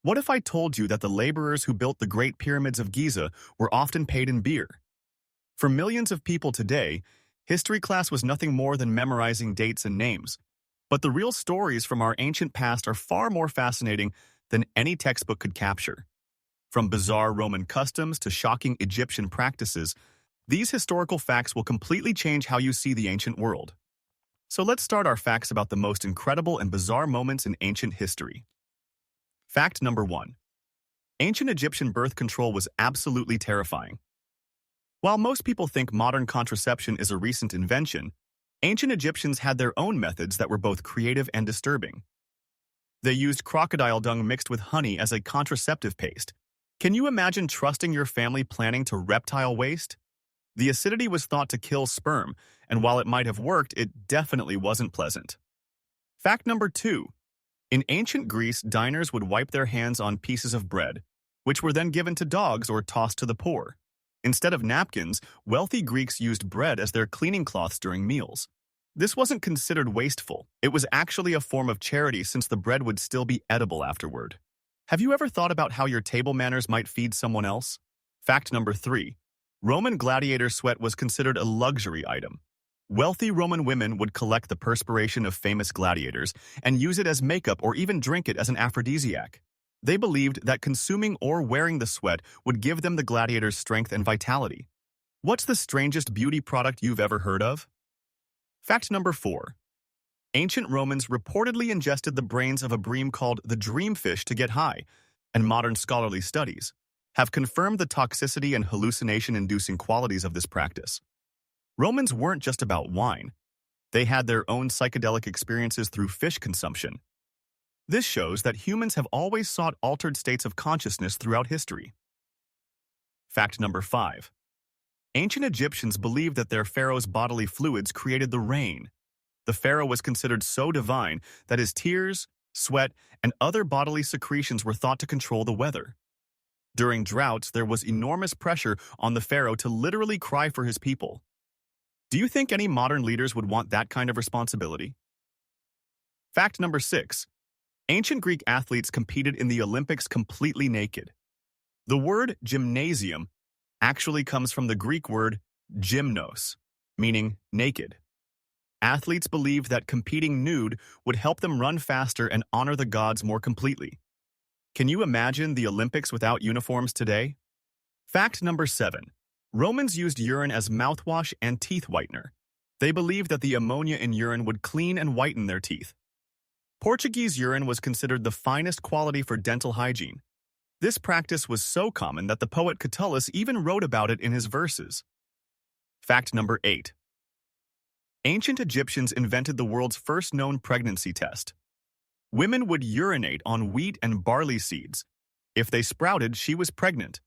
What if I told you that the laborers who built the Great Pyramids of Giza were often paid in beer? For millions of people today, history class was nothing more than memorizing dates and names. But the real stories from our ancient past are far more fascinating than any textbook could capture. From bizarre Roman customs to shocking Egyptian practices, these historical facts will completely change how you see the ancient world. So let's start our facts about the most incredible and bizarre moments in ancient history. Fact number 1. Ancient Egyptian birth control was absolutely terrifying. While most people think modern contraception is a recent invention, ancient Egyptians had their own methods that were both creative and disturbing. They used crocodile dung mixed with honey as a contraceptive paste. Can you imagine trusting your family planning to reptile waste? The acidity was thought to kill sperm, and while it might have worked, it definitely wasn't pleasant. Fact number 2. In ancient Greece, diners would wipe their hands on pieces of bread, which were then given to dogs or tossed to the poor. Instead of napkins, wealthy Greeks used bread as their cleaning cloths during meals. This wasn't considered wasteful. It was actually a form of charity since the bread would still be edible afterward. Have you ever thought about how your table manners might feed someone else? Fact number 3. Roman gladiator sweat was considered a luxury item. Wealthy Roman women would collect the perspiration of famous gladiators and use it as makeup or even drink it as an aphrodisiac. They believed that consuming or wearing the sweat would give them the gladiator's strength and vitality. What's the strangest beauty product you've ever heard of? Fact number 4. Ancient Romans reportedly ingested the brains of a bream called the dreamfish to get high, and modern scholarly studies have confirmed the toxicity and hallucination-inducing qualities of this practice. Romans weren't just about wine. They had their own psychedelic experiences through fish consumption. This shows that humans have always sought altered states of consciousness throughout history. Fact number 5. Ancient Egyptians believed that their pharaoh's bodily fluids created the rain. The pharaoh was considered so divine that his tears, sweat, and other bodily secretions were thought to control the weather. During droughts, there was enormous pressure on the pharaoh to literally cry for his people. Do you think any modern leaders would want that kind of responsibility? Fact number 6. Ancient Greek athletes competed in the Olympics completely naked. The word gymnasium actually comes from the Greek word gymnos, meaning naked. Athletes believed that competing nude would help them run faster and honor the gods more completely. Can you imagine the Olympics without uniforms today? Fact number 7. Romans used urine as mouthwash and teeth whitener. They believed that the ammonia in urine would clean and whiten their teeth. Portuguese urine was considered the finest quality for dental hygiene. This practice was so common that the poet Catullus even wrote about it in his verses. Fact number 8. Ancient Egyptians invented the world's first known pregnancy test. Women would urinate on wheat and barley seeds. If they sprouted, she was pregnant.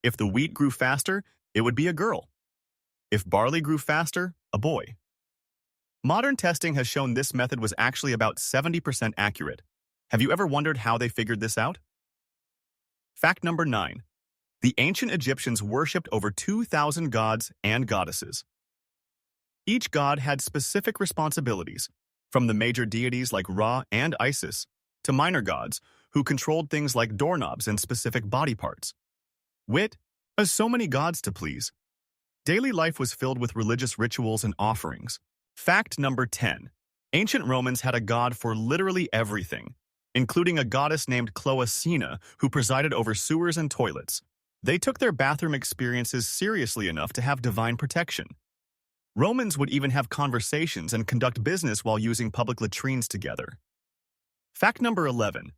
If the wheat grew faster, it would be a girl. If barley grew faster, a boy. Modern testing has shown this method was actually about 70% accurate. Have you ever wondered how they figured this out? Fact number 9. The ancient Egyptians worshipped over 2,000 gods and goddesses. Each god had specific responsibilities, from the major deities like Ra and Isis, to minor gods who controlled things like doorknobs and specific body parts. So many gods to please. Daily life was filled with religious rituals and offerings. Fact number 10. Ancient Romans had a god for literally everything, including a goddess named Cloacina who presided over sewers and toilets. They took their bathroom experiences seriously enough to have divine protection. Romans would even have conversations and conduct business while using public latrines together. Fact number 11.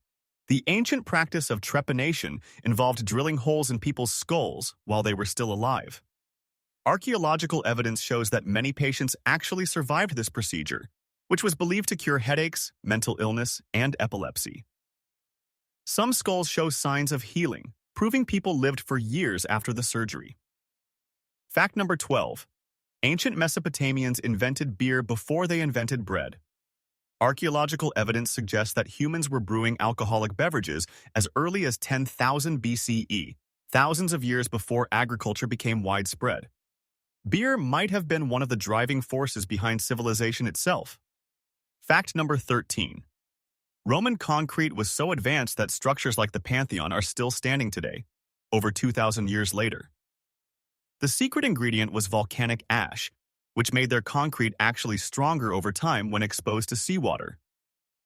The ancient practice of trepanation involved drilling holes in people's skulls while they were still alive. Archaeological evidence shows that many patients actually survived this procedure, which was believed to cure headaches, mental illness, and epilepsy. Some skulls show signs of healing, proving people lived for years after the surgery. Fact number 12. Ancient Mesopotamians invented beer before they invented bread. Archaeological evidence suggests that humans were brewing alcoholic beverages as early as 10,000 BCE, thousands of years before agriculture became widespread. Beer might have been one of the driving forces behind civilization itself. Fact number 13. Roman concrete was so advanced that structures like the Pantheon are still standing today, over 2,000 years later. The secret ingredient was volcanic ash, which made their concrete actually stronger over time when exposed to seawater.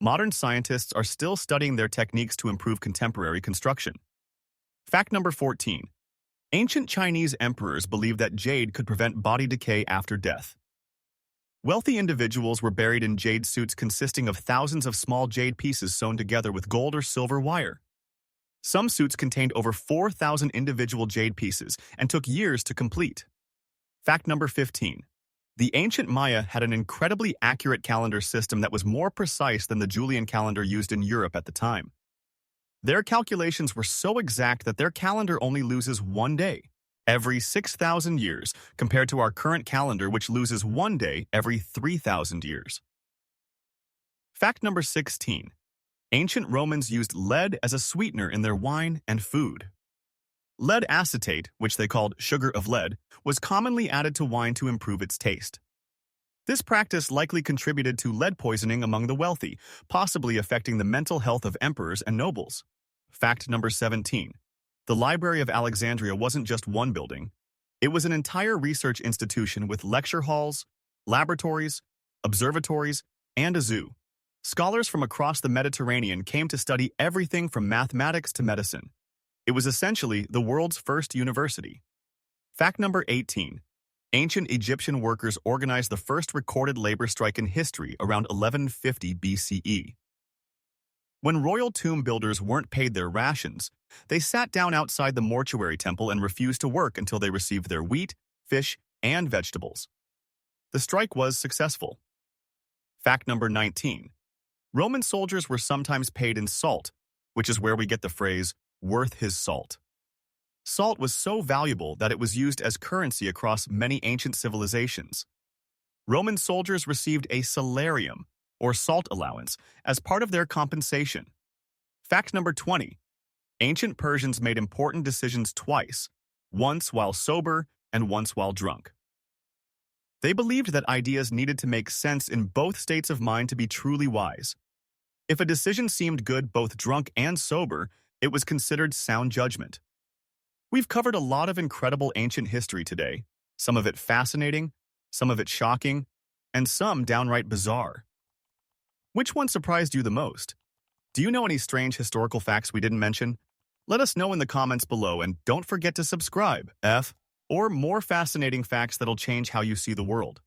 Modern scientists are still studying their techniques to improve contemporary construction. Fact number 14. Ancient Chinese emperors believed that jade could prevent body decay after death. Wealthy individuals were buried in jade suits consisting of thousands of small jade pieces sewn together with gold or silver wire. Some suits contained over 4,000 individual jade pieces and took years to complete. Fact number 15. The ancient Maya had an incredibly accurate calendar system that was more precise than the Julian calendar used in Europe at the time. Their calculations were so exact that their calendar only loses one day every 6,000 years, compared to our current calendar, which loses one day every 3,000 years. Fact number 16. Ancient Romans used lead as a sweetener in their wine and food. Lead acetate, which they called sugar of lead, was commonly added to wine to improve its taste. This practice likely contributed to lead poisoning among the wealthy, possibly affecting the mental health of emperors and nobles. Fact number 17. The Library of Alexandria wasn't just one building. It was an entire research institution with lecture halls, laboratories, observatories, and a zoo. Scholars from across the Mediterranean came to study everything from mathematics to medicine. It was essentially the world's first university. Fact number 18. Ancient Egyptian workers organized the first recorded labor strike in history around 1150 BCE. When royal tomb builders weren't paid their rations, they sat down outside the mortuary temple and refused to work until they received their wheat, fish, and vegetables. The strike was successful. Fact number 19. Roman soldiers were sometimes paid in salt, which is where we get the phrase, worth his salt. Salt was so valuable that it was used as currency across many ancient civilizations. Roman soldiers received a salarium, or salt allowance, as part of their compensation. Fact number 20. Ancient Persians made important decisions twice, once while sober and once while drunk. They believed that ideas needed to make sense in both states of mind to be truly wise. If a decision seemed good both drunk and sober, it was considered sound judgment. We've covered a lot of incredible ancient history today, some of it fascinating, some of it shocking, and some downright bizarre. Which one surprised you the most? Do you know any strange historical facts we didn't mention? Let us know in the comments below, and don't forget to subscribe, or more fascinating facts that'll change how you see the world.